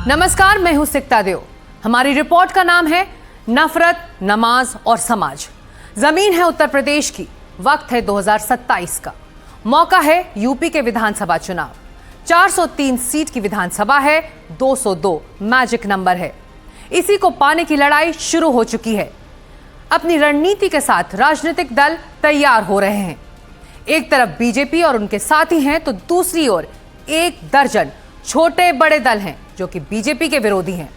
नमस्कार, मैं हूं सिकता देव। हमारी रिपोर्ट का नाम है नफरत, नमाज और समाज। जमीन है उत्तर प्रदेश की, वक्त है 2027 का, मौका है यूपी के विधानसभा चुनाव। 403 सीट की विधानसभा है, 202 मैजिक नंबर है। इसी को पाने की लड़ाई शुरू हो चुकी है। अपनी रणनीति के साथ राजनीतिक दल तैयार हो रहे हैं। एक तरफ बीजेपी और उनके साथी हैं, तो दूसरी ओर 1 दर्जन छोटे बड़े दल हैं जो कि बीजेपी के विरोधी हैं।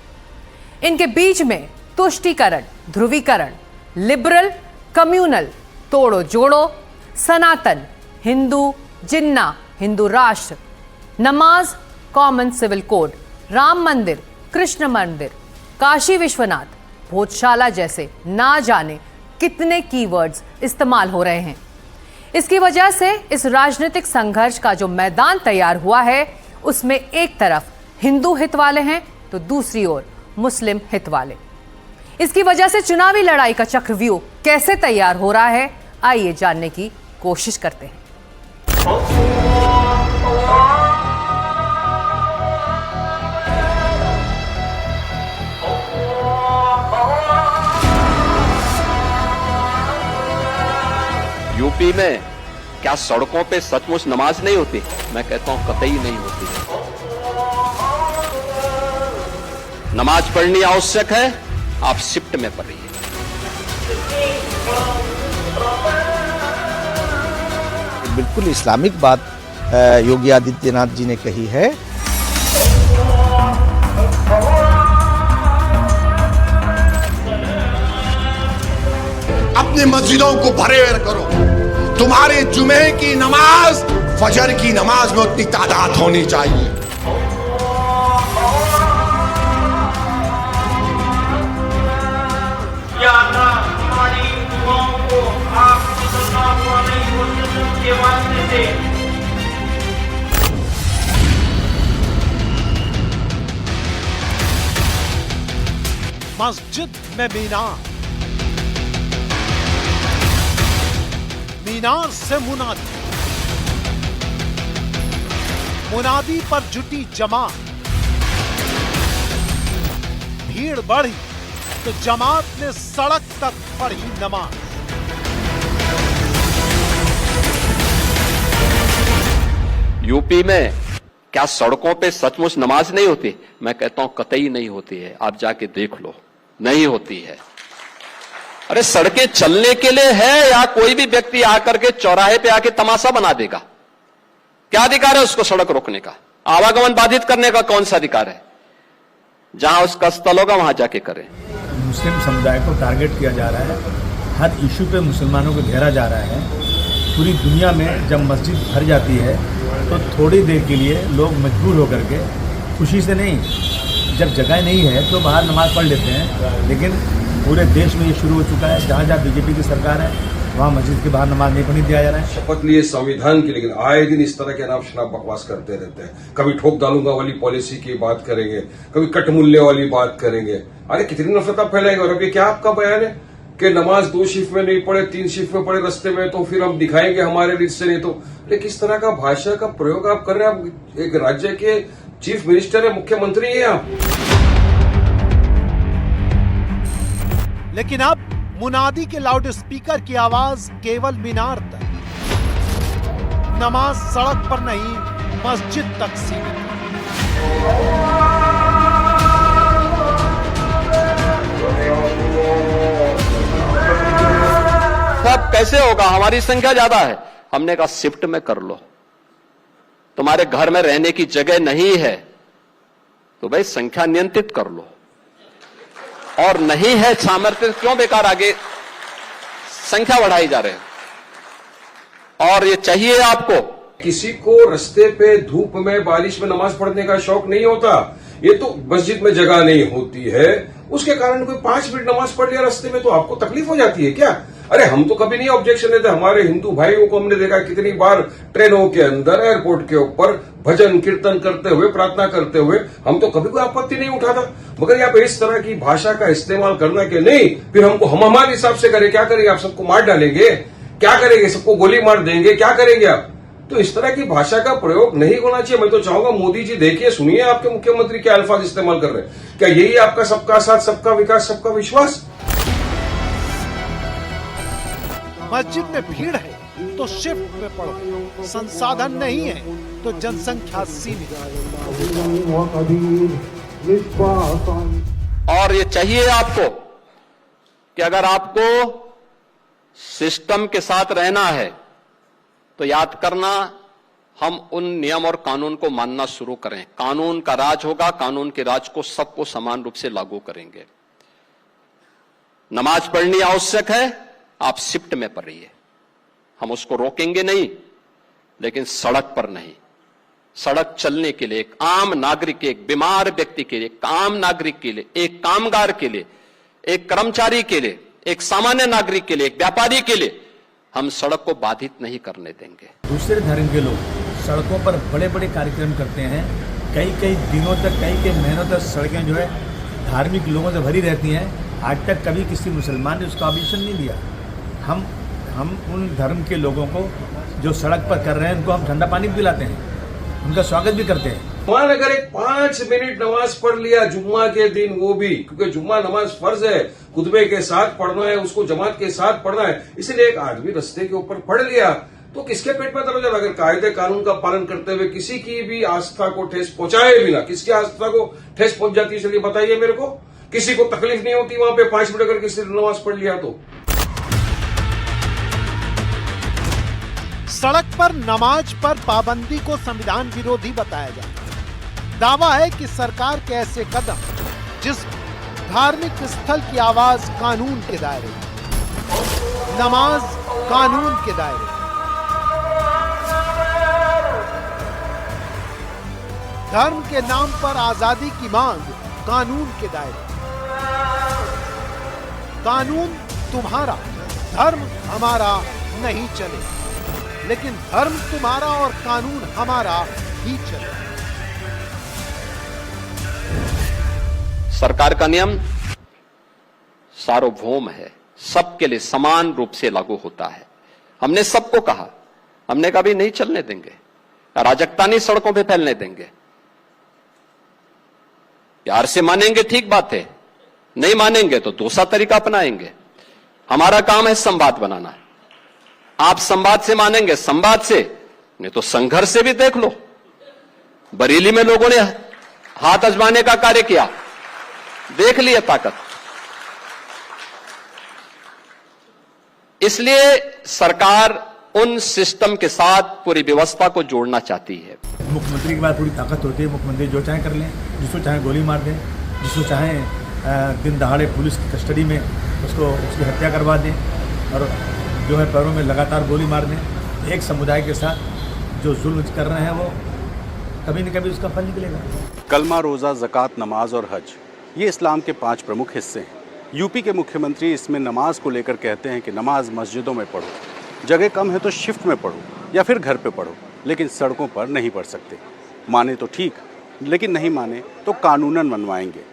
इनके बीच में तुष्टीकरण, ध्रुवीकरण, लिबरल, कम्युनल, तोड़ो जोड़ो, सनातन, हिंदू, जिन्ना, हिंदू राष्ट्र, नमाज, कॉमन सिविल कोड, राम मंदिर, कृष्ण मंदिर, काशी विश्वनाथ, भोजशाला जैसे ना जाने कितने कीवर्ड्स इस्तेमाल हो रहे हैं। इसकी वजह से इस राजनीतिक संघर्ष का जो मैदान तैयार हुआ है, उसमें एक तरफ हिंदू हित वाले हैं तो दूसरी ओर मुस्लिम हित वाले। इसकी वजह से चुनावी लड़ाई का चक्रव्यूह कैसे तैयार हो रहा है, आइए जानने की कोशिश करते हैं। यूपी में क्या सड़कों पे सचमुच नमाज नहीं होती? मैं कहता हूं कतई नहीं होती। नमाज पढ़नी आवश्यक है, आप शिफ्ट में पढ़िए। बिल्कुल इस्लामिक बात योगी आदित्यनाथ जी ने कही है। अपनी मस्जिदों को भरे करो। तुम्हारे जुमे की नमाज फजर की नमाज में उतनी तादाद होनी चाहिए। या अल्लाह, हमारी दुआओं को आप सल्लल्लाहु अलैहि वसल्लम के वास्ते से मस्जिद में मीनार से मुनादी, मुनादी पर जुटी जमात, भीड़ बढ़ी तो जमात ने सड़क तक पढ़ी नमाज। यूपी में क्या सड़कों पे सचमुच नमाज नहीं होती? मैं कहता हूं कतई नहीं होती है। आप जाके देख लो, नहीं होती है। अरे सड़कें चलने के लिए है या कोई भी व्यक्ति आकर के चौराहे पे आके तमाशा बना देगा? क्या अधिकार है उसको सड़क रोकने का? आवागमन बाधित करने का कौन सा अधिकार है? जहां उसका स्थल होगा वहां जाके करें। मुस्लिम समुदाय को टारगेट किया जा रहा है, हर इशू पे मुसलमानों को घेरा जा रहा है। पूरी दुनिया में जब मस्जिद भर जाती है तो थोड़ी देर के लिए लोग मजबूर होकर के, खुशी से नहीं, जब जगह नहीं है तो बाहर नमाज पढ़ लेते हैं। लेकिन पूरे देश में ये शुरू हो चुका है, जहाँ जहाँ बीजेपी की सरकार है वहाँ मस्जिद के बाहर नमाज नहीं पढ़ने दिया जा रहा है। शपथ लिए संविधान की, लेकिन आए दिन इस तरह के अनाप शनाप बकवास करते रहते हैं। कभी ठोक डालूंगा वाली पॉलिसी की बात करेंगे, कभी कट मूल्य वाली बात करेंगे। अरे कितनी नफरत आप फैलाएंगे? और अभी क्या आपका बयान है कि नमाज 2 शिफ्ट में नहीं पढ़े, 3 शिफ्ट में पढ़े रास्ते में, तो फिर हम दिखाएंगे हमारे रीत से नहीं तो। अरे किस तरह का भाषा का प्रयोग आप कर रहे हैं? आप एक राज्य के चीफ मिनिस्टर है, मुख्यमंत्री है आप। लेकिन अब मुनादी के लाउड स्पीकर की आवाज केवल मीनार तक, नमाज सड़क पर नहीं, मस्जिद तक सीमित। सब कैसे होगा? हमारी संख्या ज्यादा है। हमने कहा शिफ्ट में कर लो। तुम्हारे घर में रहने की जगह नहीं है तो भाई संख्या नियंत्रित कर लो, और नहीं है सामर्थ्य, क्यों बेकार आगे संख्या बढ़ाई जा रहे हैं? और ये चाहिए आपको। किसी को रास्ते पे धूप में बारिश में नमाज पढ़ने का शौक नहीं होता। ये तो मस्जिद में जगह नहीं होती है, उसके कारण कोई 5 मिनट नमाज पढ़ लिया रास्ते में तो आपको तकलीफ हो जाती है क्या? अरे हम तो कभी नहीं ऑब्जेक्शन देते। हमारे हिंदू भाइयों को हमने देखा कितनी बार ट्रेनों के अंदर, एयरपोर्ट के ऊपर भजन कीर्तन करते हुए, प्रार्थना करते हुए, हम तो कभी कोई आपत्ति नहीं उठाता। मगर यहाँ पे इस तरह की भाषा का इस्तेमाल करना कि नहीं, फिर हमको हम हमारे हिसाब से करें। क्या करेंगे आप? सबको मार डालेंगे? क्या करेंगे? सबको गोली मार देंगे? क्या करेंगे आप? तो इस तरह की भाषा का प्रयोग नहीं होना चाहिए। मैं तो चाहूंगा मोदी जी देखिए, सुनिए आपके मुख्यमंत्री क्या अल्फाज इस्तेमाल कर रहे हैं। क्या यही आपका सबका साथ, सबका विकास, सबका विश्वास? मस्जिद में भीड़ है तो शिफ्ट में पढ़ो, संसाधन नहीं है तो जनसंख्या सीमित। और ये चाहिए आपको कि अगर आपको सिस्टम के साथ रहना है तो याद करना, हम उन नियम और कानून को मानना शुरू करें। कानून का राज होगा, कानून के राज को सबको समान रूप से लागू करेंगे। नमाज पढ़नी आवश्यक है, आप शिफ्ट में पढ़िए, हम उसको रोकेंगे नहीं, लेकिन सड़क पर नहीं। सड़क चलने के लिए एक आम नागरिक के, एक बीमार व्यक्ति के लिए, एक आम नागरिक के लिए, एक कामगार के लिए, एक कर्मचारी के लिए, एक सामान्य नागरिक के लिए, एक व्यापारी के लिए हम सड़क को बाधित नहीं करने देंगे। दूसरे धर्म के लोग सड़कों पर बड़े बड़े कार्यक्रम करते हैं, कई दिनों तक, कई महीनों तक सड़कें जो है धार्मिक लोगों से भरी रहती हैं। आज तक कभी किसी मुसलमान ने उसका ऑब्जेक्शन नहीं दिया। हम उन धर्म के लोगों को जो सड़क पर कर रहे हैं उनको हम ठंडा पानी भी पिलाते हैं, उनका स्वागत भी करते हैं। मान अगर एक 5 मिनट नमाज पढ़ लिया जुम्मा के दिन, वो भी क्योंकि जुम्मा नमाज फर्ज है, खुतबे के साथ पढ़ना है, उसको जमात के साथ पढ़ना है, इसलिए एक आदमी रास्ते के ऊपर पढ़ लिया तो किसके पेट में दर्द है? अगर कायदे कानून का पालन करते हुए किसी की भी आस्था को ठेस पहुंचाए बिना, किसकी आस्था को ठेस पहुंच जाती है चलिए बताइए मेरे को। किसी को तकलीफ नहीं होती वहां पे 5 मिनट अगर किसी ने नमाज पढ़ लिया तो। सड़क पर नमाज पर पाबंदी को संविधान विरोधी बताया जाता है। दावा है कि सरकार के ऐसे कदम जिस धार्मिक स्थल की आवाज कानून के दायरे में, नमाज कानून के दायरे में, धर्म के नाम पर आजादी की मांग कानून के दायरे में, कानून तुम्हारा धर्म हमारा नहीं चले, लेकिन धर्म तुम्हारा और कानून हमारा ही चले। सरकार का नियम सार्वभौम है, सबके लिए समान रूप से लागू होता है। हमने सबको कहा, हमने कभी नहीं चलने देंगे, अराजकता नहीं सड़कों पे फैलने देंगे। प्यार से मानेंगे ठीक बात है, नहीं मानेंगे तो दूसरा तरीका अपनाएंगे। हमारा काम है संवाद बनाना। आप संवाद से मानेंगे, संवाद से, नहीं तो संघर्ष से भी देख लो। बरेली में लोगों ने हाथ आजमाने का कार्य किया, देख लिया ताकत। इसलिए सरकार उन सिस्टम के साथ पूरी व्यवस्था को जोड़ना चाहती है। मुख्यमंत्री के बाद पूरी ताकत होती है, मुख्यमंत्री जो चाहे कर लें, जिसको चाहे गोली मार दें, जिसको चाहे दिन दहाड़े पुलिस की कस्टडी में उसकी हत्या करवा दें और जो है पैरों में लगातार गोली मार दें। एक समुदाय के साथ जो जुल्म कर रहे हैं वो कभी न कभी उसका फल निकलेगा। कलमा, रोज़ा, ज़कात, नमाज और हज, ये इस्लाम के 5 प्रमुख हिस्से हैं। यूपी के मुख्यमंत्री इसमें नमाज को लेकर कहते हैं कि नमाज मस्जिदों में पढ़ो, जगह कम है तो शिफ्ट में पढ़ो या फिर घर पे पढ़ो, लेकिन सड़कों पर नहीं पढ़ सकते। माने तो ठीक, लेकिन नहीं माने तो कानूनन मनवाएंगे।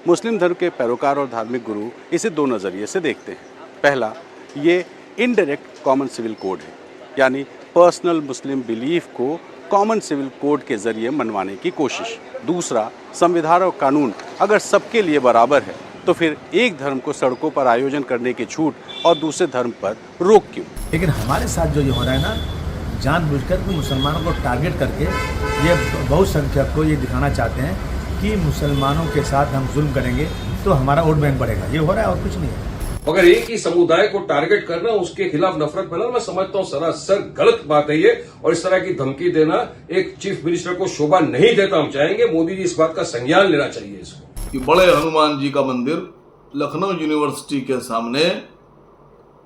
मुस्लिम धर्म के पैरोकार और धार्मिक गुरु इसे 2 नज़रिए से देखते हैं। पहला, ये इनडायरेक्ट कॉमन सिविल कोड है, यानी पर्सनल मुस्लिम बिलीफ को कॉमन सिविल कोड के जरिए मनवाने की कोशिश। दूसरा, संविधान और कानून अगर सबके लिए बराबर है तो फिर एक धर्म को सड़कों पर आयोजन करने की छूट और दूसरे धर्म पर रोक क्यों? लेकिन हमारे साथ जो ये हो रहा है ना, जानबूझकर कि मुसलमानों को टारगेट करके ये बहुसंख्यक को ये दिखाना चाहते हैं कि मुसलमानों के साथ हम जुल्म करेंगे तो हमारा वोट बैंक बढ़ेगा। ये हो रहा है और कुछ नहीं है। अगर एक ही समुदाय को टारगेट करना, उसके खिलाफ नफरत फैलाना, मैं समझता हूं सरासर गलत बात है ये। और इस तरह की धमकी देना एक चीफ मिनिस्टर को शोभा नहीं देता। हम चाहेंगे मोदी जी इस बात का संज्ञान लेना चाहिए इसको। कि बड़े हनुमान जी का मंदिर लखनऊ यूनिवर्सिटी के सामने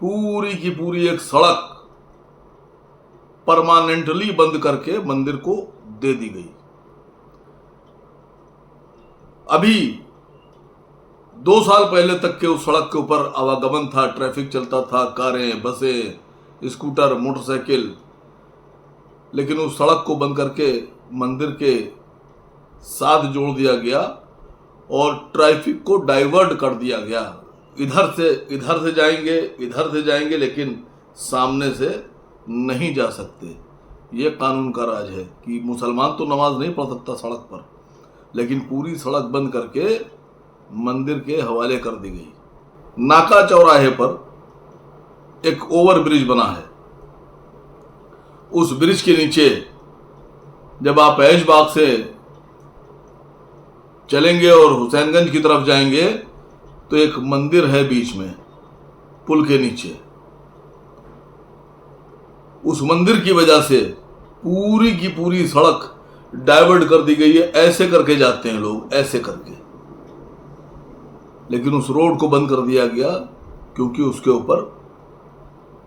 पूरी की पूरी एक सड़क परमानेंटली बंद करके मंदिर को दे दी गई। अभी 2 साल पहले तक के उस सड़क के ऊपर आवागमन था, ट्रैफिक चलता था, कारें, बसें, स्कूटर, मोटरसाइकिल। लेकिन उस सड़क को बंद करके मंदिर के साथ जोड़ दिया गया और ट्रैफिक को डाइवर्ट कर दिया गया। इधर से जाएंगे, इधर से जाएंगे, लेकिन सामने से नहीं जा सकते। ये कानून का राज है कि मुसलमान तो नमाज नहीं पढ़ सकता सड़क पर, लेकिन पूरी सड़क बंद करके मंदिर के हवाले कर दी गई। नाका चौराहे पर एक ओवर ब्रिज बना है, उस ब्रिज के नीचे जब आप ऐशबाग से चलेंगे और हुसैनगंज की तरफ जाएंगे तो एक मंदिर है बीच में पुल के नीचे। उस मंदिर की वजह से पूरी की पूरी सड़क डाइवर्ट कर दी गई है। ऐसे करके जाते हैं लोग, ऐसे करके, लेकिन उस रोड को बंद कर दिया गया क्योंकि उसके ऊपर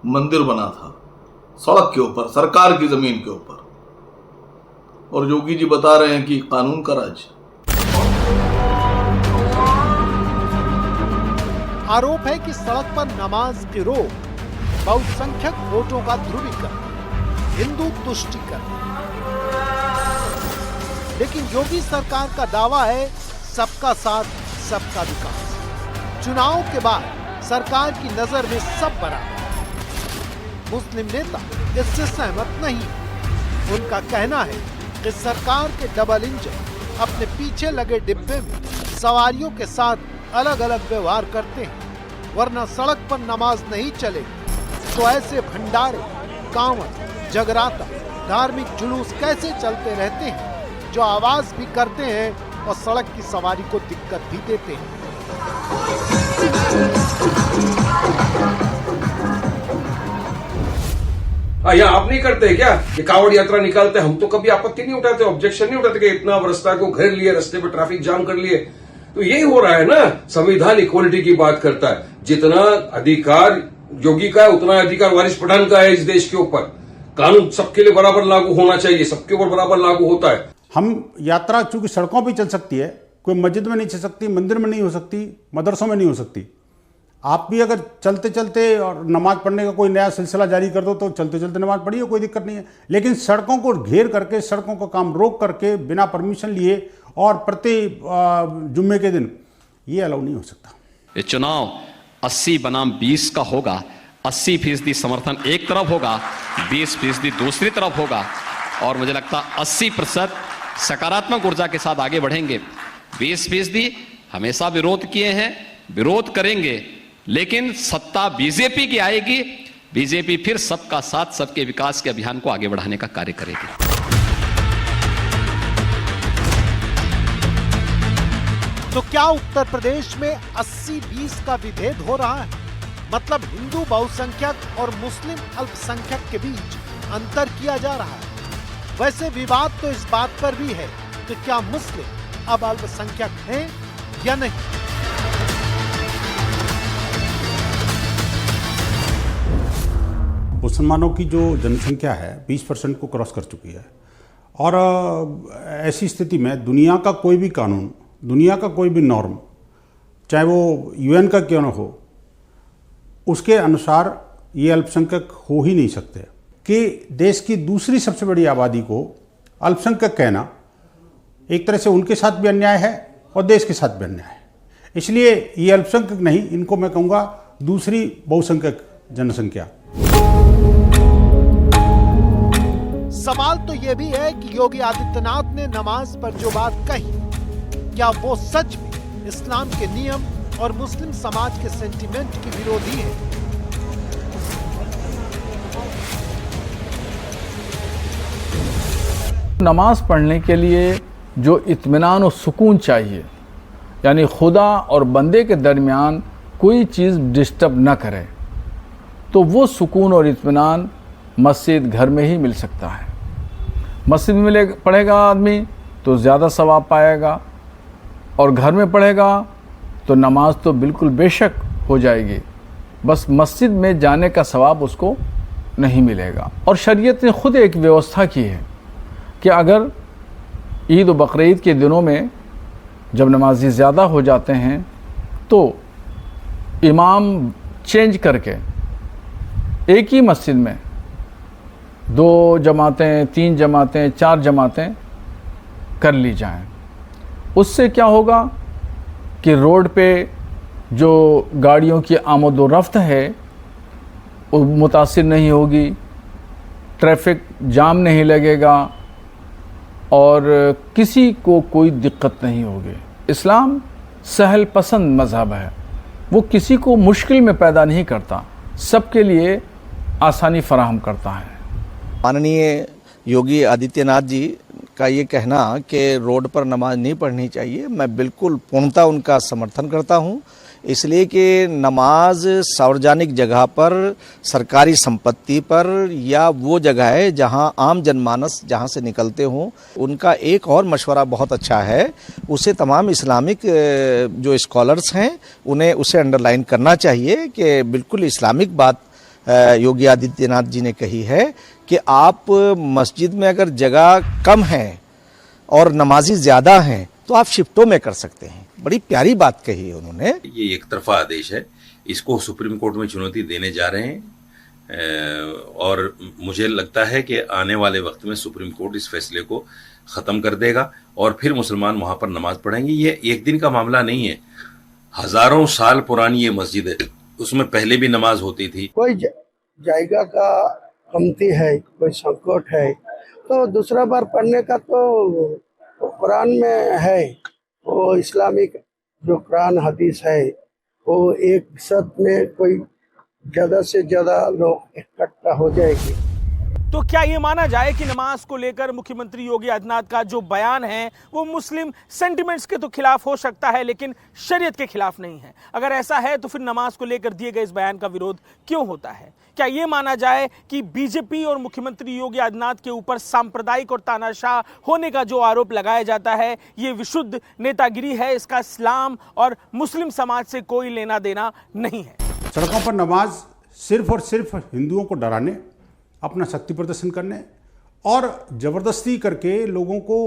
मंदिर बना था, सड़क के ऊपर, सरकार की जमीन के ऊपर। और योगी जी बता रहे हैं कि कानून का राज। आरोप है कि सड़क पर नमाज की रोक बहुसंख्यक वोटों का ध्रुवीकरण, हिंदू तुष्टीकरण। लेकिन योगी सरकार का दावा है सबका साथ सबका विकास। चुनाव के बाद सरकार की नजर में सब बराबर। मुस्लिम नेता इससे सहमत नहीं। उनका कहना है कि सरकार के डबल इंजन अपने पीछे लगे डिब्बे में सवारियों के साथ अलग अलग व्यवहार करते हैं, वरना सड़क पर नमाज नहीं चलेगी तो ऐसे भंडारे, कांवड़, जगराता, धार्मिक जुलूस कैसे चलते रहते हैं जो आवाज भी करते हैं और सड़क की सवारी को दिक्कत भी देते हैं। यहाँ आप नहीं करते क्या ये कांवड़ यात्रा निकालते? हम तो कभी आपत्ति नहीं उठाते, ऑब्जेक्शन नहीं उठाते कि इतना रास्ता को घेर लिए, रास्ते पे ट्रैफिक जाम कर लिए। तो यही हो रहा है ना, संविधान इक्वलिटी की बात करता है। जितना अधिकार योगी का है उतना अधिकार वारिस पठान का है इस देश के ऊपर। कानून सबके लिए बराबर लागू होना चाहिए, सबके ऊपर बराबर लागू होता है। हम यात्रा चूंकि सड़कों पर चल सकती है, कोई मस्जिद में नहीं चल सकती, मंदिर में नहीं हो सकती, मदरसों में नहीं हो सकती। आप भी अगर चलते चलते और नमाज पढ़ने का कोई नया सिलसिला जारी कर दो तो चलते चलते नमाज पढ़िए, कोई दिक्कत नहीं है। लेकिन सड़कों को घेर करके, सड़कों का काम रोक करके, बिना परमिशन लिए और प्रति जुम्मे के दिन, ये अलाउ नहीं हो सकता। ये चुनाव 80 बनाम 20 का होगा। 80% समर्थन एक तरफ होगा, 20% दूसरी तरफ होगा। और मुझे लगता 80% सकारात्मक ऊर्जा के साथ आगे बढ़ेंगे। 20% हमेशा विरोध किए हैं, विरोध करेंगे, लेकिन सत्ता बीजेपी की आएगी। बीजेपी फिर सबका साथ सबके विकास के अभियान को आगे बढ़ाने का कार्य करेगी। तो क्या उत्तर प्रदेश में 80-20 का विभेद हो रहा है? मतलब हिंदू बहुसंख्यक और मुस्लिम अल्पसंख्यक के बीच अंतर किया जा रहा है। वैसे विवाद तो इस बात पर भी है कि क्या मुस्लिम अब अल्पसंख्यक हैं या नहीं। मुसलमानों की जो जनसंख्या है 20% को क्रॉस कर चुकी है। और ऐसी स्थिति में दुनिया का कोई भी कानून, दुनिया का कोई भी नॉर्म, चाहे वो यूएन का क्यों न हो, उसके अनुसार ये अल्पसंख्यक हो ही नहीं सकते। कि देश की दूसरी सबसे बड़ी आबादी को अल्पसंख्यक कहना एक तरह से उनके साथ भी अन्याय है और देश के साथ भी अन्याय है। इसलिए ये अल्पसंख्यक नहीं, इनको मैं कहूँगा दूसरी बहुसंख्यक जनसंख्या। सवाल तो यह भी है कि योगी आदित्यनाथ ने नमाज पर जो बात कही, क्या वो सच में इस्लाम के नियम और मुस्लिम समाज के सेंटिमेंट की विरोधी है? नमाज पढ़ने के लिए जो इत्मीनान और सुकून चाहिए, यानी खुदा और बंदे के दरमियान कोई चीज़ डिस्टर्ब न करे, तो वो सुकून और इत्मीनान मस्जिद, घर में ही मिल सकता है। मस्जिद में पढ़ेगा आदमी तो ज़्यादा सवाब पाएगा, और घर में पढ़ेगा तो नमाज तो बिल्कुल बेशक हो जाएगी, बस मस्जिद में जाने का सवाब उसको नहीं मिलेगा। और शरीयत ने खुद एक व्यवस्था की है कि अगर ईद और बकरीद के दिनों में जब नमाजी ज़्यादा हो जाते हैं तो इमाम चेंज करके एक ही मस्जिद में 2 जमातें, 3 जमातें, 4 जमातें कर ली जाएं। उससे क्या होगा कि रोड पे जो गाड़ियों की आमद व रफ्त है वो मुतासिर नहीं होगी, ट्रैफिक जाम नहीं लगेगा और किसी को कोई दिक्कत नहीं होगी। इस्लाम सहल पसंद मज़हब है, वो किसी को मुश्किल में पैदा नहीं करता, सबके लिए आसानी फराहम करता है। माननीय योगी आदित्यनाथ जी का ये कहना कि रोड पर नमाज नहीं पढ़नी चाहिए, मैं बिल्कुल पूर्णतः उनका समर्थन करता हूँ, इसलिए कि नमाज सार्वजनिक जगह पर, सरकारी संपत्ति पर या वो जगह है जहाँ आम जनमानस जहाँ से निकलते हों। उनका एक और मशवरा बहुत अच्छा है, उसे तमाम इस्लामिक जो स्कॉलर्स हैं उन्हें उसे अंडरलाइन करना चाहिए कि बिल्कुल इस्लामिक बात योगी आदित्यनाथ जी ने कही है कि आप मस्जिद में अगर जगह कम है और नमाजी ज़्यादा हैं तो आप शिफ्टों में कर सकते हैं। बड़ी प्यारी बात कही है उन्होंने। ये एक तरफा आदेश है, इसको सुप्रीम कोर्ट में चुनौती देने जा रहे हैं और मुझे लगता है कि आने वाले वक्त में सुप्रीम कोर्ट इस फैसले को ख़त्म कर देगा और फिर मुसलमान वहाँ पर नमाज पढ़ेंगे। ये एक दिन का मामला नहीं है, हज़ारों साल पुरानी ये मस्जिद है, उसमें पहले भी नमाज होती थी। कोई जायगा का कमती है, कोई संकट है तो दूसरा बार पढ़ने का तो कुरान में है, वो इस्लामिक जो कुरान हदीस है वो एक सत में कोई ज़्यादा से ज़्यादा लोग इकट्ठा हो जाएगी। तो क्या ये माना जाए कि नमाज को लेकर मुख्यमंत्री योगी आदित्यनाथ का जो बयान है वो मुस्लिम सेंटिमेंट्स के तो खिलाफ हो सकता है लेकिन शरीयत के खिलाफ नहीं है? अगर ऐसा है तो फिर नमाज को लेकर दिए गए इस बयान का विरोध क्यों होता है? क्या ये माना जाए कि बीजेपी और मुख्यमंत्री योगी आदित्यनाथ के ऊपर सांप्रदायिक और तानाशाह होने का जो आरोप लगाया जाता है ये विशुद्ध नेतागिरी है, इसका इस्लाम और मुस्लिम समाज से कोई लेना देना नहीं है? सड़कों पर नमाज सिर्फ और सिर्फ हिंदुओं को डराने, अपना शक्ति प्रदर्शन करने और ज़बरदस्ती करके लोगों को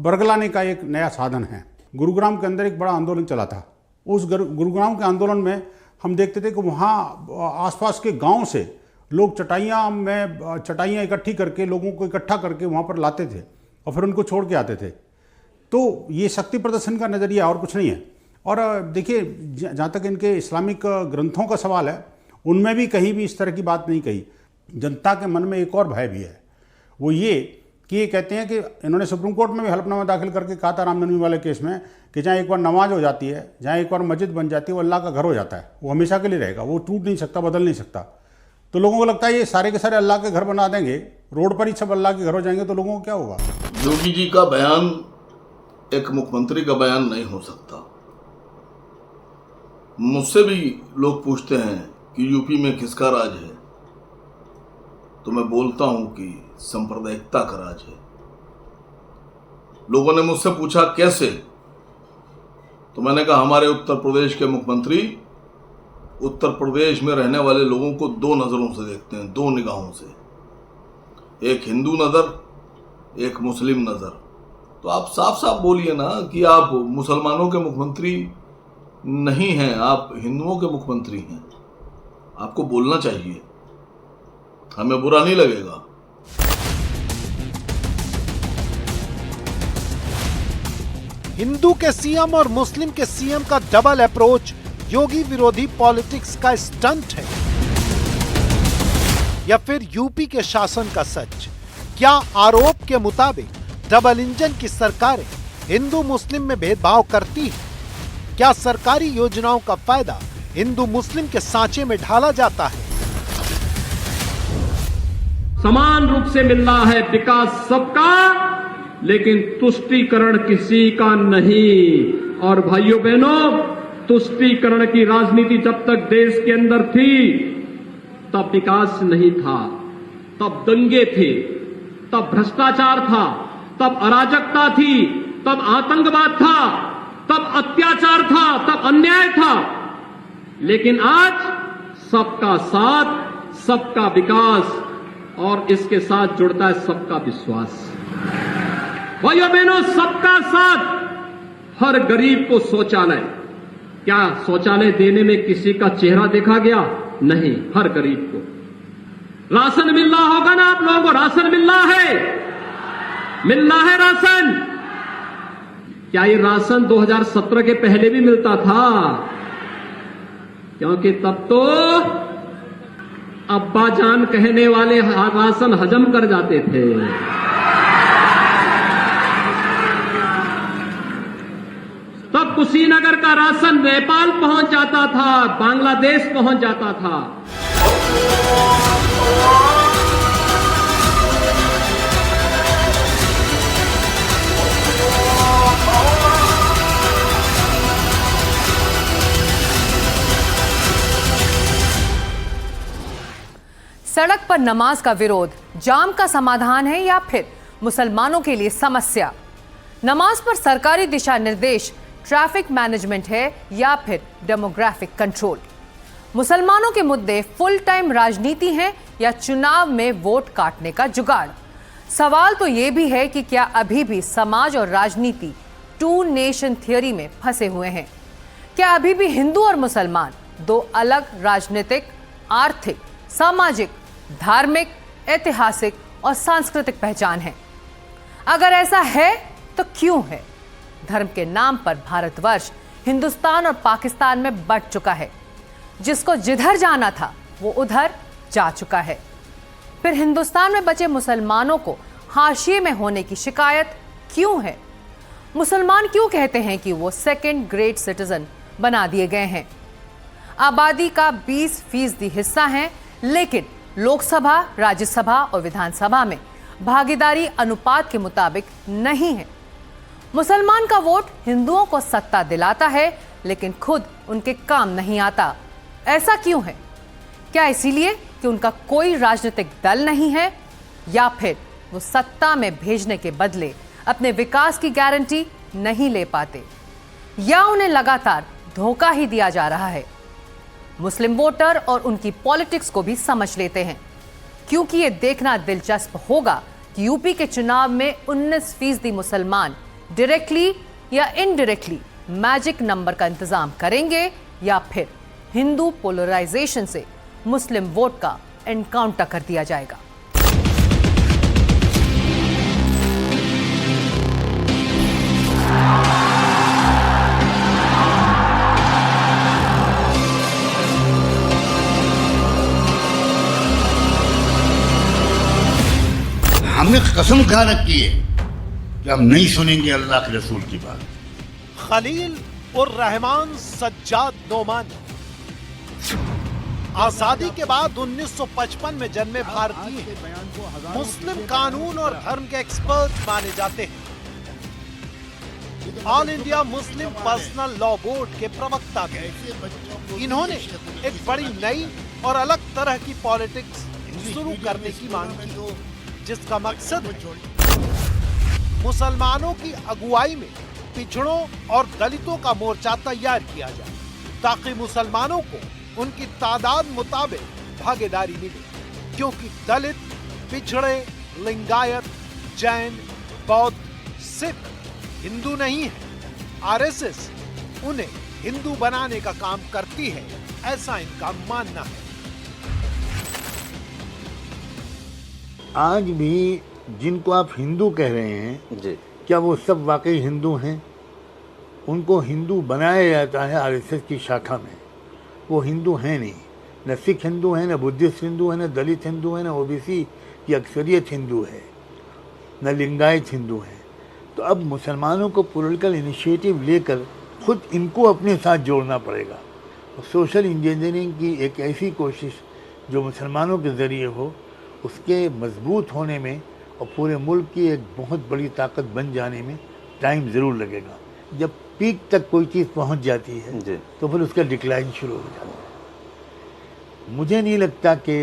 बरगलाने का एक नया साधन है। गुरुग्राम के अंदर एक बड़ा आंदोलन चला था, उस गुरुग्राम के आंदोलन में हम देखते थे कि वहाँ आसपास के गांव से लोग चटाइयाँ इकट्ठी करके लोगों को इकट्ठा करके वहाँ पर लाते थे और फिर उनको छोड़ के आते थे। तो ये शक्ति प्रदर्शन का नज़रिया और कुछ नहीं है। और देखिए, जहाँ तक इनके इस्लामिक ग्रंथों का सवाल है, उनमें भी कहीं भी इस तरह की बात नहीं कही। जनता के मन में एक और भय भी है, वो ये कि ये कहते हैं कि इन्होंने सुप्रीम कोर्ट में भी हलफनामा दाखिल करके कहा था रामनवमी वाले केस में कि जहाँ एक बार नमाज हो जाती है, जहाँ एक बार मस्जिद बन जाती है, वो अल्लाह का घर हो जाता है, वो हमेशा के लिए रहेगा, वो टूट नहीं सकता, बदल नहीं सकता। तो लोगों को लगता है ये सारे के सारे अल्लाह के घर बना देंगे, रोड पर ही सब अल्लाह के घर हो जाएंगे, तो लोगों को क्या होगा? योगी जी का बयान एक मुख्यमंत्री का बयान नहीं हो सकता। मुझसे भी लोग पूछते हैं कि यूपी में किसका राज है, तो मैं बोलता हूं कि सांप्रदायिकता का राज है। लोगों ने मुझसे पूछा कैसे, तो मैंने कहा हमारे उत्तर प्रदेश के मुख्यमंत्री उत्तर प्रदेश में रहने वाले लोगों को दो नज़रों से देखते हैं, दो निगाहों से, एक हिंदू नज़र, एक मुस्लिम नज़र। तो आप साफ साफ बोलिए ना कि आप मुसलमानों के मुख्यमंत्री नहीं हैं, आप हिंदुओं के मुख्यमंत्री हैं। आपको बोलना चाहिए, हमें बुरा नहीं लगेगा। हिंदू के सीएम और मुस्लिम के सीएम का डबल अप्रोच योगी विरोधी पॉलिटिक्स का स्टंट है या फिर यूपी के शासन का सच? क्या आरोप के मुताबिक डबल इंजन की सरकारें हिंदू मुस्लिम में भेदभाव करती हैं? क्या सरकारी योजनाओं का फायदा हिंदू मुस्लिम के सांचे में ढाला जाता है? समान रूप से मिल रहा है विकास सबका, लेकिन तुष्टीकरण किसी का नहीं। और भाइयों बहनों, तुष्टीकरण की राजनीति जब तक देश के अंदर थी तब विकास नहीं था, तब दंगे थे, तब भ्रष्टाचार था, तब अराजकता थी, तब आतंकवाद था, तब अत्याचार था, तब अन्याय था। लेकिन आज सबका साथ, सबका विकास और इसके साथ जुड़ता है सबका विश्वास। भाइयों बहनों, सबका साथ। हर गरीब को शौचालय, क्या शौचालय देने में किसी का चेहरा देखा गया? नहीं, हर गरीब को। राशन मिल रहा होगा ना आप लोगों को? राशन मिल रहा है, मिल रहा है राशन। क्या ये राशन 2017 के पहले भी मिलता था? क्योंकि तब तो अब्बा जान कहने वाले राशन हजम कर जाते थे। तब कुशीनगर का राशन नेपाल पहुंच जाता था, बांग्लादेश पहुंच जाता था। सड़क पर नमाज का विरोध जाम का समाधान है या फिर मुसलमानों के लिए समस्या? नमाज पर सरकारी दिशा निर्देश ट्रैफिक मैनेजमेंट है या फिर डेमोग्राफिक कंट्रोल? मुसलमानों के मुद्दे फुल टाइम राजनीति हैं या चुनाव में वोट काटने का जुगाड़? सवाल तो ये भी है कि क्या अभी भी समाज और राजनीति टू नेशन थियरी में फंसे हुए हैं? क्या अभी भी हिंदू और मुसलमान दो अलग राजनीतिक, आर्थिक, सामाजिक, धार्मिक, ऐतिहासिक और सांस्कृतिक पहचान है? अगर ऐसा है तो क्यों है? धर्म के नाम पर भारतवर्ष हिंदुस्तान और पाकिस्तान में बंट चुका है। जिसको जिधर जाना था वो उधर जा चुका है। फिर हिंदुस्तान में बचे मुसलमानों को हाशिए में होने की शिकायत क्यों है? मुसलमान क्यों कहते हैं कि वो सेकंड ग्रेड सिटीजन बना दिए गए हैं? आबादी का 20% हिस्सा हैं, लेकिन लोकसभा, राज्यसभा और विधानसभा में भागीदारी अनुपात के मुताबिक नहीं है। मुसलमान का वोट हिंदुओं को सत्ता दिलाता है, लेकिन खुद उनके काम नहीं आता। ऐसा क्यों है? क्या इसीलिए कि उनका कोई राजनीतिक दल नहीं है, या फिर वो सत्ता में भेजने के बदले अपने विकास की गारंटी नहीं ले पाते, या उन्हें लगातार धोखा ही दिया जा रहा है? मुस्लिम वोटर और उनकी पॉलिटिक्स को भी समझ लेते हैं, क्योंकि ये देखना दिलचस्प होगा कि यूपी के चुनाव में 19% मुसलमान डायरेक्टली या इनडायरेक्टली मैजिक नंबर का इंतजाम करेंगे, या फिर हिंदू पोलराइजेशन से मुस्लिम वोट का एनकाउंटर कर दिया जाएगा। हमने कसम खा रखी है कि हम नहीं सुनेंगे अल्लाह के रसूल की बात। खलील और रहमान सज्जाद नोमानी आजादी के बाद 1955 में जन्मे भारतीय मुस्लिम कानून और धर्म के एक्सपर्ट माने जाते हैं। All India Muslim personal law board के प्रवक्ता थे। इन्होंने एक बड़ी नई और अलग तरह की पॉलिटिक्स शुरू करने की मांग की, जिसका मकसद मुसलमानों की अगुवाई में पिछड़ों और दलितों का मोर्चा तैयार किया जाए, ताकि मुसलमानों को उनकी तादाद मुताबिक भागीदारी मिले। क्योंकि दलित, पिछड़े, लिंगायत, जैन, बौद्ध, सिख हिंदू नहीं है। आरएसएस उन्हें हिंदू बनाने का काम करती है, ऐसा इनका मानना है। आज भी जिनको आप हिंदू कह रहे हैं जी, क्या वो सब वाकई हिंदू हैं? उनको हिंदू बनाया जाता है आरएसएस की शाखा में। वो हिंदू हैं नहीं। न सिख हिंदू हैं, न बुद्धिस्ट हिंदू हैं, न दलित हिंदू हैं, न ओबीसी की अक्सरियत हिंदू है, न लिंगायत हिंदू हैं। तो अब मुसलमानों को पॉलिटिकल इनिशिएटिव लेकर खुद इनको अपने साथ जोड़ना पड़ेगा। सोशल इंजीनियरिंग की एक ऐसी कोशिश जो मुसलमानों के ज़रिए हो, उसके मजबूत होने में और पूरे मुल्क की एक बहुत बड़ी ताकत बन जाने में टाइम ज़रूर लगेगा। जब पीक तक कोई चीज़ पहुंच जाती है तो फिर उसका डिक्लाइन शुरू हो जाता है। मुझे नहीं लगता कि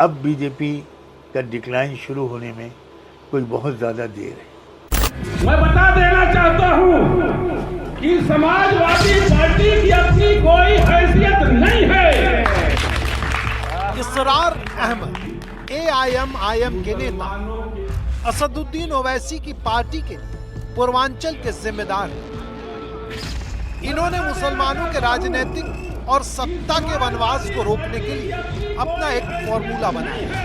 अब बीजेपी का डिक्लाइन शुरू होने में कोई बहुत ज़्यादा देर है। मैं बता देना चाहता हूं कि समाजवादी पार्टी की अपनी कोई हैसियत नहीं है। इसरार अहमद AIM के नेता असदुद्दीन ओवैसी की पार्टी के पूर्वांचल के जिम्मेदार हैं। इन्होंने मुसलमानों के राजनीतिक और सत्ता के वनवास को रोकने के लिए अपना एक फॉर्मूला बनाया है,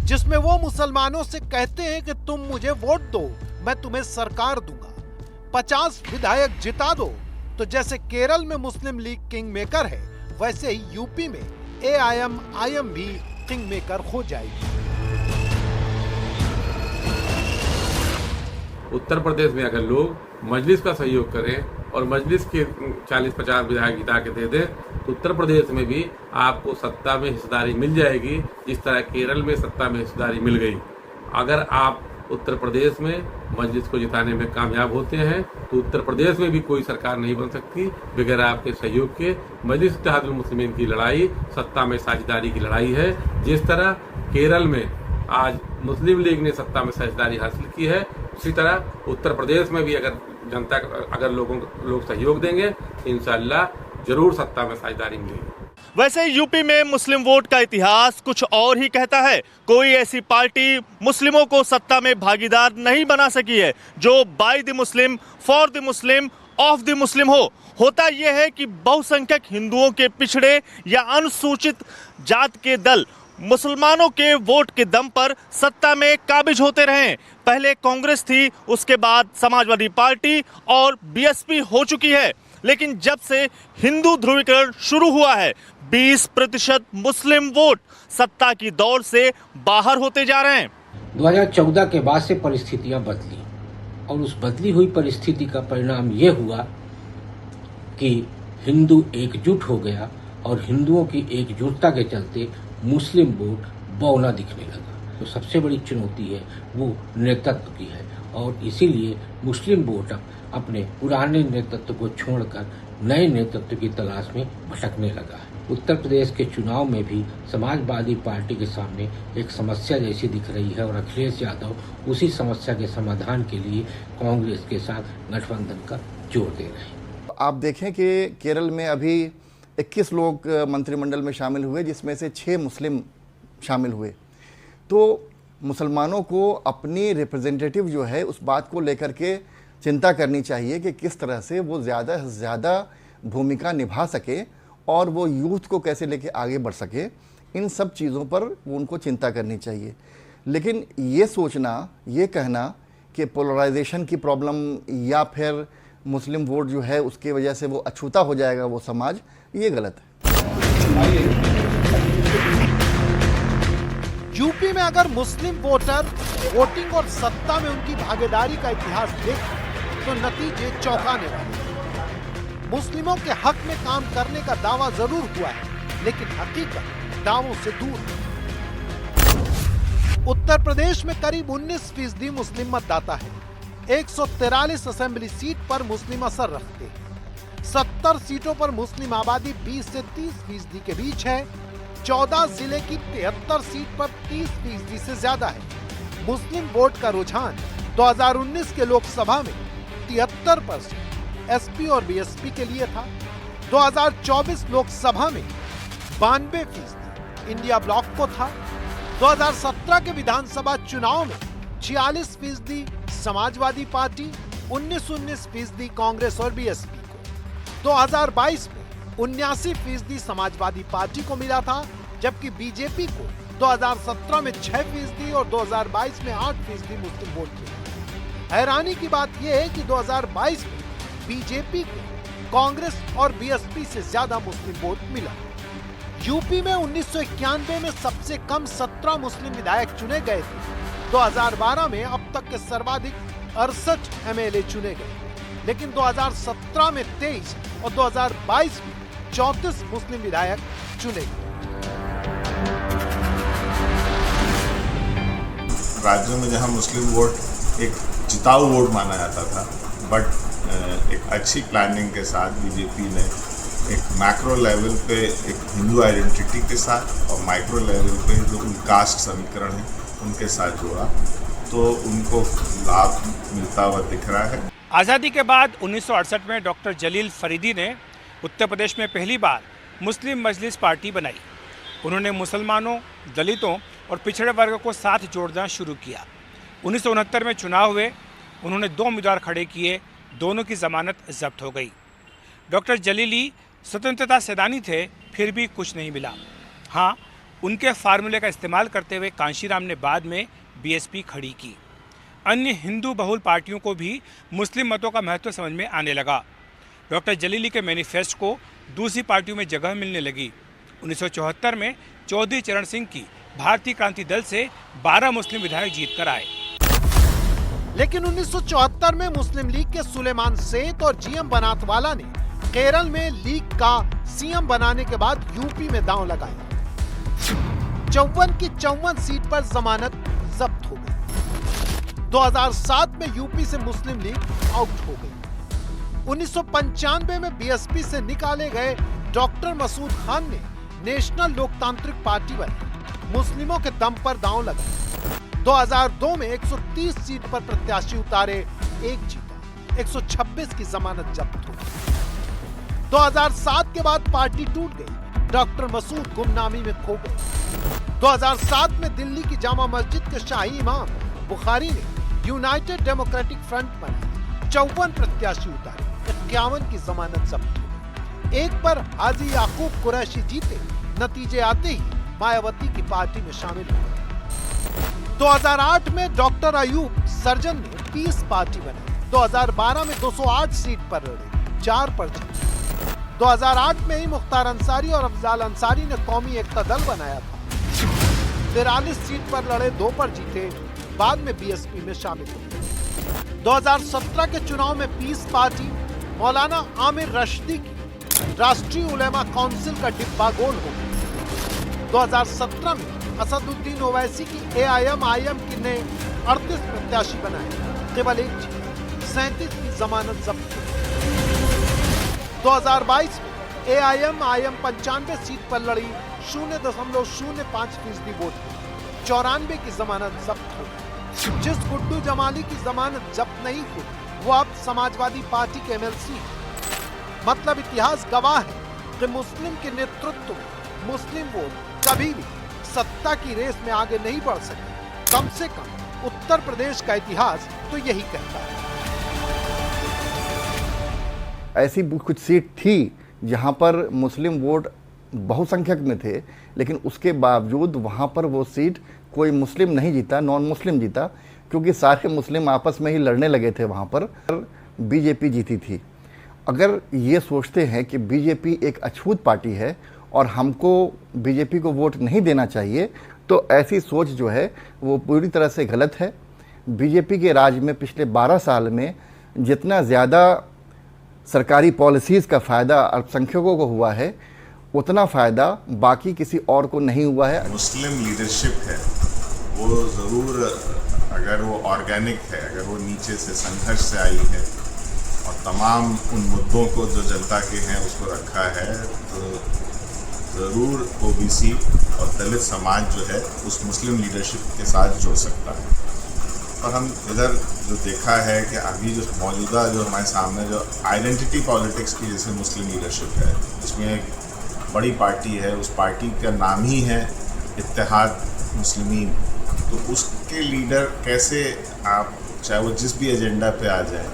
जिसमें वो मुसलमानों से कहते हैं कि तुम मुझे वोट दो, मैं तुम्हें सरकार दूंगा। 50 विधायक जिता दो, तो जैसे केरल में मुस्लिम लीग किंग मेकर है, वैसे ही यूपी में AIM-IM भी किंग मेकर हो जाएगी। उत्तर प्रदेश में अगर लोग मजलिस का सहयोग करें और मजलिस के 40-50 विधायक जिता के दे दें तो उत्तर प्रदेश में भी आपको सत्ता में हिस्सेदारी मिल जाएगी, जिस तरह केरल में सत्ता में हिस्सेदारी मिल गई। अगर आप उत्तर प्रदेश में मजलिस को जिताने में कामयाब होते हैं तो उत्तर प्रदेश में भी कोई सरकार नहीं बन सकती बगैर आपके सहयोग के। मजलिस इत्तेहादुल मुस्लिमीन की लड़ाई सत्ता में साझेदारी की लड़ाई है। जिस तरह केरल में आज मुस्लिम लीग ने सत्ता में साझेदारी हासिल की है, उसी तरह उत्तर प्रदेश में भी अगर जनता अगर लोग सहयोग देंगे इंशाअल्लाह जरूर सत्ता में साझेदारी मिलेगी। वैसे यूपी में मुस्लिम वोट का इतिहास कुछ और ही कहता है। कोई ऐसी पार्टी मुस्लिमों को सत्ता में भागीदार नहीं बना सकी है जो by the Muslim, for the Muslim, of the Muslim हो। होता यह है कि बहुसंख्यक हिंदुओं के पिछड़े या अनुसूचित जात के दल मुसलमानों के वोट के दम पर सत्ता में काबिज होते रहे। पहले कांग्रेस थी, उसके बाद समाजवादी पार्टी और बीएसपी हो चुकी है। लेकिन जब से हिंदू ध्रुवीकरण शुरू हुआ है 20% मुस्लिम वोट सत्ता की दौड़ से बाहर होते जा रहे हैं। 2014 के बाद से परिस्थितियां बदली और उस बदली हुई परिस्थिति का परिणाम ये हुआ कि हिंदू एकजुट हो गया और हिंदुओं की एकजुटता के चलते मुस्लिम वोट बौना दिखने लगा। तो सबसे बड़ी चुनौती है वो नेतृत्व की है और इसीलिए मुस्लिम वोट अपने पुराने नेतृत्व को छोड़कर नए नेतृत्व की तलाश में भटकने लगा है। उत्तर प्रदेश के चुनाव में भी समाजवादी पार्टी के सामने एक समस्या जैसी दिख रही है और अखिलेश यादव उसी समस्या के समाधान के लिए कांग्रेस के साथ गठबंधन का जोर दे रहे हैं। आप देखें कि केरल में अभी 21 लोग मंत्रिमंडल में शामिल हुए, जिसमें से 6 मुस्लिम शामिल हुए। तो मुसलमानों को अपनी रिप्रेजेंटेटिव जो है उस बात को लेकर के चिंता करनी चाहिए कि किस तरह से वो ज़्यादा से ज़्यादा भूमिका निभा सके और वो यूथ को कैसे लेके आगे बढ़ सके। इन सब चीज़ों पर उनको चिंता करनी चाहिए। लेकिन ये सोचना, ये कहना कि पोलराइजेशन की प्रॉब्लम या फिर मुस्लिम वोट जो है उसकी वजह से वो अछूता हो जाएगा वो समाज, ये गलत है। यूपी में अगर मुस्लिम वोटर वोटिंग और सत्ता में उनकी भागीदारी का इतिहास देखें तो नतीजे चौंकाने वाले हैं। मुस्लिमों के हक में काम करने का दावा जरूर हुआ है, लेकिन हकीकत दावों से दूर है। उत्तर प्रदेश में करीब 19% मुस्लिम मतदाता है। 143 असेंबली सीट पर मुस्लिम असर रखते हैं। 70 सीटों पर मुस्लिम आबादी 20 से 30% के बीच है। 14 जिले की 73 सीट पर 30% से ज्यादा है। मुस्लिम वोट का रुझान 2019 के लोकसभा में 73% एसपी और बीएसपी के लिए था। 2024 लोकसभा में 92% इंडिया ब्लॉक को था। 2017 के विधानसभा चुनाव में 46% समाजवादी पार्टी, 19% कांग्रेस और बीएसपी को। 2022 में 79% समाजवादी पार्टी को मिला था, जबकि बीजेपी को 2017 में 6% और 2022 में 8% मुस्लिम वोट मिला। हैरानी की बात यह है कि 2022 में बीजेपी को कांग्रेस और बीएसपी से ज्यादा मुस्लिम वोट मिला। यूपी में 1991 में सबसे कम 17 मुस्लिम विधायक चुने गए थे। 2012 में अब तक के सर्वाधिक 68 एमएलए चुने गए, लेकिन 2017 में 23 और 2022 में 34 मुस्लिम विधायक चुने गए। राज्यों में जहां मुस्लिम वोट एक जिताऊ वोट माना जाता था, बट एक अच्छी प्लानिंग के साथ बीजेपी ने एक मैक्रो लेवल पे एक हिंदू आइडेंटिटी के साथ और माइक्रो लेवल पे जो कास्ट समीकरण है उनके साथ जोड़ा, तो उनको लाभ मिलता हुआ दिख रहा है। आज़ादी के बाद 1968 में डॉक्टर जलील फरीदी ने उत्तर प्रदेश में पहली बार मुस्लिम मजलिस पार्टी बनाई। उन्होंने मुसलमानों, दलितों और पिछड़े वर्ग को साथ जोड़ना शुरू किया। 1969 में चुनाव हुए, उन्होंने 2 उम्मीदवार खड़े किए, दोनों की जमानत जब्त हो गई। डॉक्टर जलीली स्वतंत्रता सेनानी थे, फिर भी कुछ नहीं मिला। हाँ, उनके फार्मूले का इस्तेमाल करते हुए कांशीराम ने बाद में बीएसपी खड़ी की। अन्य हिंदू बहुल पार्टियों को भी मुस्लिम मतों का महत्व समझ में आने लगा। डॉक्टर जलीली के मैनिफेस्टो को दूसरी पार्टियों में जगह मिलने लगी। 1974 में चौधरी चरण सिंह की भारतीय क्रांति दल से 12 मुस्लिम विधायक जीत कर आए। लेकिन 1974 में मुस्लिम लीग के सुलेमान सेठ और जीएम बनातवाला ने केरल में लीग का सीएम बनाने के बाद यूपी में दांव लगाया। 54 की 54 सीट पर जमानत जब्त हो गई। 2007 में यूपी से मुस्लिम लीग आउट हो गई। 1995 में बीएसपी से निकाले गए डॉक्टर मसूद खान ने नेशनल लोकतांत्रिक पार्टी बनाई, मुस्लिमों के दम पर दांव लगाया। 2002 में 130 सीट पर प्रत्याशी उतारे, एक जीता, 126 की जमानत जब्त हो गई। 2007 के बाद पार्टी टूट गई, डॉक्टर मसूद गुमनामी में खो गए। 2007 में दिल्ली की जामा मस्जिद के शाही इमाम बुखारी ने यूनाइटेड डेमोक्रेटिक फ्रंट बनाई, 54 प्रत्याशी उतारे, 51 की जमानत जब्त हो गई। एक पर हाजी याकूब कुरैशी जीते, नतीजे आते ही मायावती की पार्टी में शामिल हो गए। 2008 में डॉक्टर अयूब सर्जन ने पीस पार्टी बनाई। 2012 में 208 सीट पर लड़े, 4 पर जीते। 2008 में ही मुख्तार अंसारी और अफजाल अंसारी ने कौमी एकता दल बनाया था। 43 सीट पर लड़े, 2 पर जीते, बाद में बीएसपी में शामिल हुए। 2017 के चुनाव में पीस पार्टी मौलाना आमिर रशीदी की राष्ट्रीय उलेमा काउंसिल का डिब्बा गोल हो गया। 2017 में असदुद्दीन ओवैसी की AIM की ने 38 प्रत्याशी बनाए, केवल एक जीत, 37 की जमानत जब्त हुई। 2022 में AIM 95 सीट पर लड़ी, 0.05% वोट, 94 की जमानत जब्त हो गई। जिस गुड्डू जमाली की जमानत जब्त नहीं हुई, वो अब समाजवादी पार्टी के MLC है। मतलब इतिहास गवाह है कि मुस्लिम के नेतृत्व में मुस्लिम वोट कभी भी सत्ता की रेस में आगे नहीं बढ़ सके। कम से कम उत्तर प्रदेश का इतिहास तो यही कहता है। ऐसी कुछ सीट थी जहां पर मुस्लिम वोट बहुसंख्यक में थे, लेकिन उसके बावजूद वहां पर वो सीट कोई मुस्लिम नहीं जीता, नॉन मुस्लिम जीता, क्योंकि सारे मुस्लिम आपस में ही लड़ने लगे थे। वहां पर बीजेपी जीती थी। अगर ये सोचते हैं कि बीजेपी एक अछूत पार्टी है और हमको बीजेपी को वोट नहीं देना चाहिए, तो ऐसी सोच जो है वो पूरी तरह से गलत है। बीजेपी के राज में पिछले 12 साल में जितना ज़्यादा सरकारी पॉलिसीज़ का फ़ायदा अल्पसंख्यकों को हुआ है, उतना फ़ायदा बाकी किसी और को नहीं हुआ है। मुस्लिम लीडरशिप है वो ज़रूर, अगर वो ऑर्गेनिक है, अगर वो नीचे से संघर्ष से आई है और तमाम उन मुद्दों को जो जनता के हैं उसको रखा है, तो ज़रूर OBC और दलित समाज जो है उस मुस्लिम लीडरशिप के साथ जुड़ सकता है। और हम इधर जो देखा है कि अभी जो मौजूदा जो हमारे सामने जो आइडेंटिटी पॉलिटिक्स की जैसे मुस्लिम लीडरशिप है, इसमें एक बड़ी पार्टी है, उस पार्टी का नाम ही है इत्तेहाद मुस्लिमीन, तो उसके लीडर कैसे आप चाहे वो जिस भी एजेंडा पे आ जाए,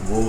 वो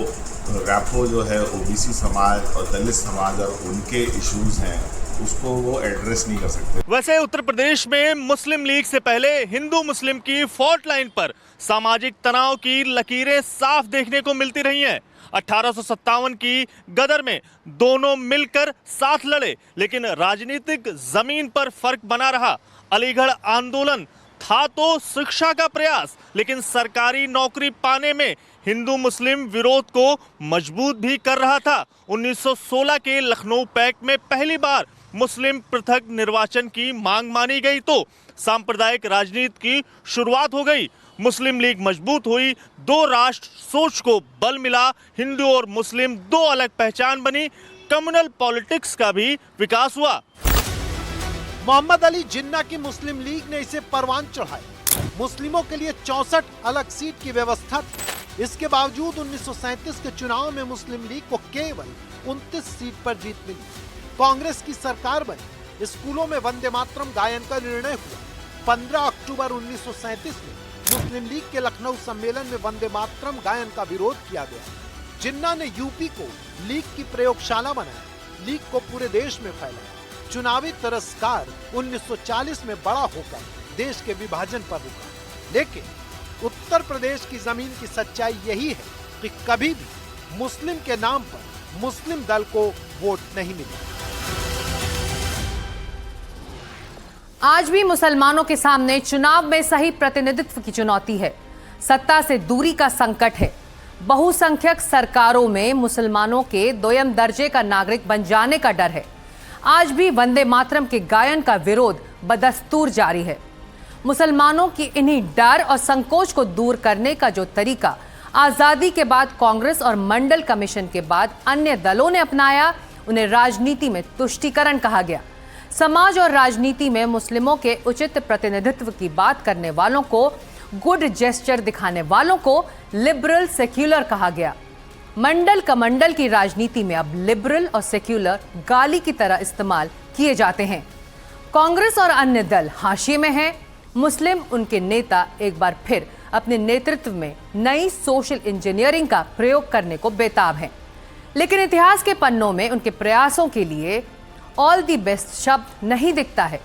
रैपो जो है OBC समाज और दलित समाज और उनके इश्यूज हैं उसको वो एड्रेस नहीं कर सकते। वैसे उत्तर प्रदेश में मुस्लिम लीग से पहले हिंदू मुस्लिम की फॉल्ट लाइन पर सामाजिक तनाव की लकीरें साफ देखने को मिलती रही हैं। 1857 की गदर में दोनों मिलकर साथ लड़े, लेकिन राजनीतिक जमीन पर फर्क बना रहा। अलीगढ़ आंदोलन था तो शिक्षा का प्रयास, लेकिन सरकारी नौकरी पाने में हिंदू मुस्लिम विरोध को मजबूत भी कर रहा था। 1916 के लखनऊ पैक्ट में पहली बार मुस्लिम पृथक निर्वाचन की मांग मानी गई तो सांप्रदायिक राजनीति की शुरुआत हो गई। मुस्लिम लीग मजबूत हुई, 2 राष्ट्र सोच को बल मिला, हिंदू और मुस्लिम 2 अलग पहचान बनी, कम्युनल पॉलिटिक्स का भी विकास हुआ। मोहम्मद अली जिन्ना की मुस्लिम लीग ने इसे परवान चढ़ाया। मुस्लिमों के लिए 64 अलग सीट की व्यवस्था थी। इसके बावजूद 1937 के चुनाव में मुस्लिम लीग को केवल 29 सीट पर जीत मिली। कांग्रेस की सरकार बनी। स्कूलों में वंदे मातरम गायन का निर्णय हुआ। 15 अक्टूबर 1937 में मुस्लिम लीग के लखनऊ सम्मेलन में वंदे मातरम गायन का विरोध किया गया। जिन्ना ने यूपी को लीग की प्रयोगशाला बनाया, लीग को पूरे देश में फैलाया। चुनावी तिरस्कार 1940 में बड़ा होकर देश के विभाजन पर रुका। लेकिन उत्तर प्रदेश की जमीन की सच्चाई यही है कि कभी भी मुस्लिम के नाम पर मुस्लिम दल को वोट नहीं मिले। आज भी मुसलमानों के सामने चुनाव में सही प्रतिनिधित्व की चुनौती है। सत्ता से दूरी का संकट है। बहुसंख्यक सरकारों में मुसलमानों के दोयम दर्जे का नागरिक बन जाने का डर है। आज भी वंदे मातरम के गायन का विरोध बदस्तूर जारी है। मुसलमानों की इन्हीं डर और संकोच को दूर करने का जो तरीका आजादी के बाद कांग्रेस और मंडल कमीशन के बाद अन्य दलों ने अपनाया, उन्हें राजनीति में तुष्टीकरण कहा गया। समाज और राजनीति में मुस्लिमों के उचित प्रतिनिधित्व की बात करने वालों को, गुड जेस्चर दिखाने वालों को लिबरल सेक्युलर कहा गया। मंडल कमंडल की राजनीति में अब लिबरल और सेक्युलर गाली की तरह इस्तेमाल किए जाते हैं। कांग्रेस और अन्य दल हाशिए में हैं। मुस्लिम उनके नेता एक बार फिर अपने नेतृत्व में नई सोशल इंजीनियरिंग का प्रयोग करने को बेताब हैं। लेकिन इतिहास के पन्नों में उनके प्रयासों के लिए ऑल दी बेस्ट शब्द नहीं दिखता है।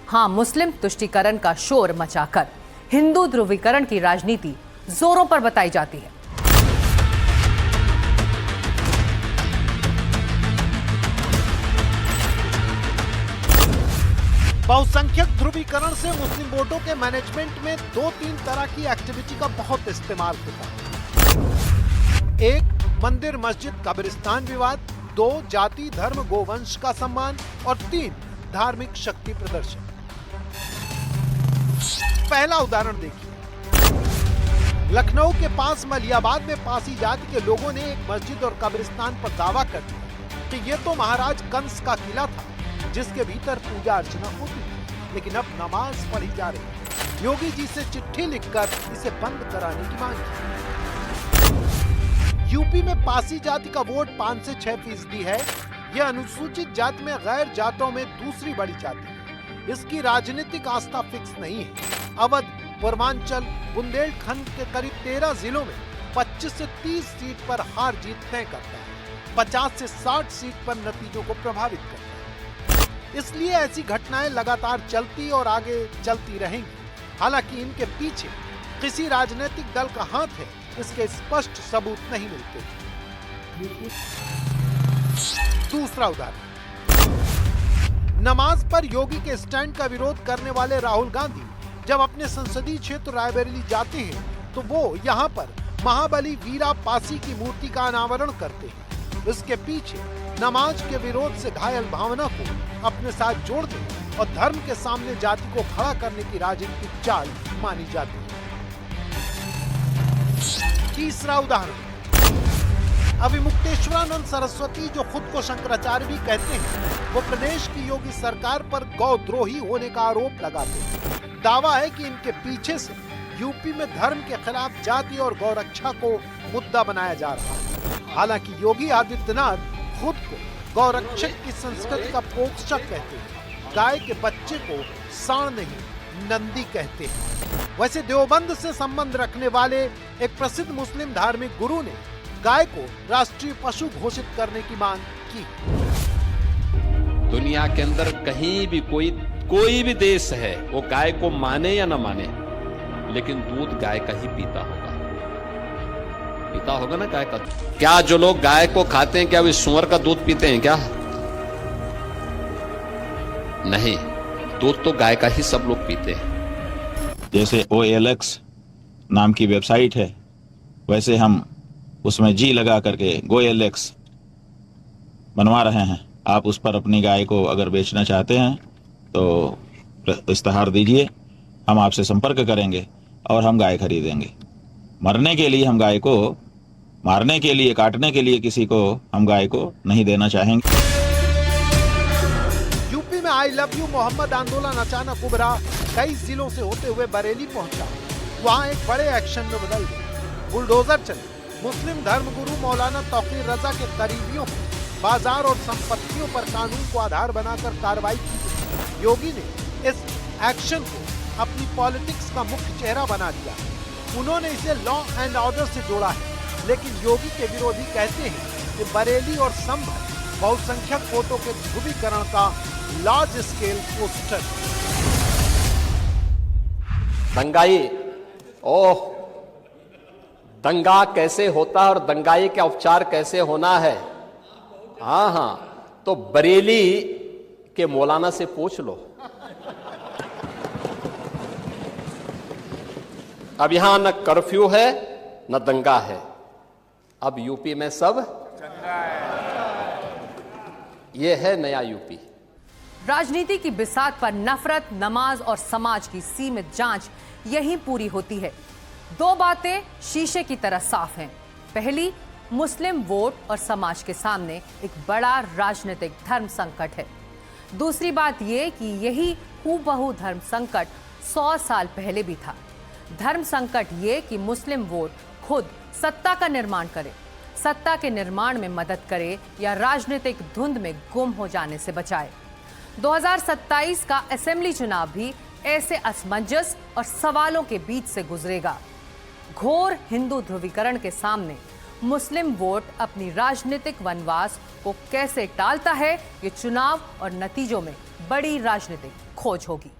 हाँ, मुस्लिम तुष्टीकरण का शोर मचाकर हिंदू ध्रुवीकरण की राजनीति जोरों पर बताई जाती है। बहुसंख्यक ध्रुवीकरण से मुस्लिम वोटों के मैनेजमेंट में 2-3 तरह की एक्टिविटी का बहुत इस्तेमाल होता है। 1. मंदिर मस्जिद कब्रिस्तान विवाद, 2. जाति धर्म गोवंश का सम्मान और 3. धार्मिक शक्ति प्रदर्शन। पहला उदाहरण देखिए। लखनऊ के पास मलियाबाद में पासी जाति के लोगों ने एक मस्जिद और कब्रिस्तान पर दावा कर दिया कि ये तो महाराज कंस का किला था जिसके भीतर पूजा अर्चना होती थी, लेकिन अब नमाज पढ़ी जा रही है। योगी जी से चिट्ठी लिखकर इसे बंद कराने की मांग की। यूपी में पासी जाति का वोट 5 से 6% है। यह अनुसूचित जाति में गैर जातों में दूसरी बड़ी जाति है। इसकी राजनीतिक आस्था फिक्स नहीं है। अवध, पूर्वांचल, बुंदेलखंड के करीब 13 जिलों में 25 से 30 सीट पर हार जीत तय करता है। 50 से 60 सीट पर नतीजों को प्रभावित करता है। इसलिए ऐसी घटनाएं लगातार चलती और आगे चलती रहेंगी। हालांकि इनके पीछे किसी राजनीतिक दल का हाथ है, इसके स्पष्ट सबूत नहीं मिलते। दूसरा उदाहरण, नमाज पर योगी के स्टैंड का विरोध करने वाले राहुल गांधी जब अपने संसदीय क्षेत्र रायबरेली जाते हैं तो वो यहाँ पर महाबली वीरा पासी की मूर्ति का अनावरण करते हैं। इसके पीछे नमाज के विरोध से घायल भावना को अपने साथ जोड़ते हैं और धर्म के सामने जाति को खड़ा करने की राजनीतिक चाल मानी जाती है। तीसरा उदाहरण, अविमुक्तेश्वरानंद सरस्वती जो खुद को शंकराचार्य भी कहते हैं, वो प्रदेश की योगी सरकार पर गौद्रोही होने का आरोप लगाते हैं। दावा है कि इनके पीछे से यूपी में धर्म के खिलाफ जाति और गौरक्षा को मुद्दा बनाया जा रहा है। हालांकि योगी आदित्यनाथ खुद को गौरक्षक की संस्कृति का पोषक कहते हैं। गाय के बच्चे को सांड नहीं नंदी कहते हैं। वैसे देवबंद से संबंध रखने वाले एक प्रसिद्ध मुस्लिम धार्मिक गुरु ने गाय को राष्ट्रीय पशु घोषित करने की मांग की। दुनिया के अंदर कहीं भी कोई भी देश है, वो गाय को माने या ना माने, लेकिन दूध गाय का ही पीता होगा ना गाय का। क्या जो लोग गाय को खाते हैं क्या वे सुअर का दूध पीते हैं क्या? नहीं, दूध तो गाय का ही सब लोग पीते हैं। जैसे OLX नाम की वेबसाइट है, वैसे हम उसमें G लगा करके GoLX बनवा रहे हैं। आप उस पर अपनी गाय को अगर बेचना चाहते हैं तो इस्तेहार दीजिए, हम आपसे संपर्क करेंगे और हम गाय खरीदेंगे। मरने के लिए हम गाय को, मारने के लिए, काटने के लिए किसी को हम गाय को नहीं देना चाहेंगे। यूपी में आई लव यू मोहम्मद आंदोलन अचानक उभरा, कई जिलों से होते हुए बरेली पहुंचा। वहां एक बड़े एक्शन में बदल गया। बुलडोजर चले। मुस्लिम धर्मगुरु मौलाना तौकीर रजा के करीबियों को बाजार और संपत्तियों पर कानून को आधार बनाकर कार्रवाई की। योगी ने इस एक्शन को अपनी पॉलिटिक्स का मुख्य चेहरा बना दिया। उन्होंने इसे लॉ एंड ऑर्डर से जोड़ा है, लेकिन योगी के विरोधी कहते हैं कि बरेली और संभल बहुसंख्यक वोटों के ध्रुवीकरण का लार्ज स्केल पोस्टर। दंगाई, ओह, दंगा कैसे होता है और दंगाई का उपचार कैसे होना है। हाँ, तो बरेली के मौलाना से पूछ लो। अब यहां न कर्फ्यू है न दंगा है, अब यूपी में सब ये है नया यूपी। राजनीति की बिसात पर नफरत, नमाज और समाज की सीमित जांच यहीं पूरी होती है। दो बातें शीशे की तरह साफ हैं। पहली, मुस्लिम वोट और समाज के सामने एक बड़ा राजनीतिक धर्म संकट है। दूसरी बात यह कि यही हूबहू धर्म संकट 100 साल पहले भी था। धर्म संकट ये कि मुस्लिम वोट खुद सत्ता का निर्माण करे, सत्ता के निर्माण में मदद करे या राजनीतिक धुंध में गुम हो जाने से बचाए। 2027 का असेंबली चुनाव भी ऐसे असमंजस और सवालों के बीच से गुजरेगा। घोर हिंदू ध्रुवीकरण के सामने मुस्लिम वोट अपनी राजनीतिक वनवास को कैसे टालता है, ये चुनाव और नतीजों में बड़ी राजनीतिक खोज होगी।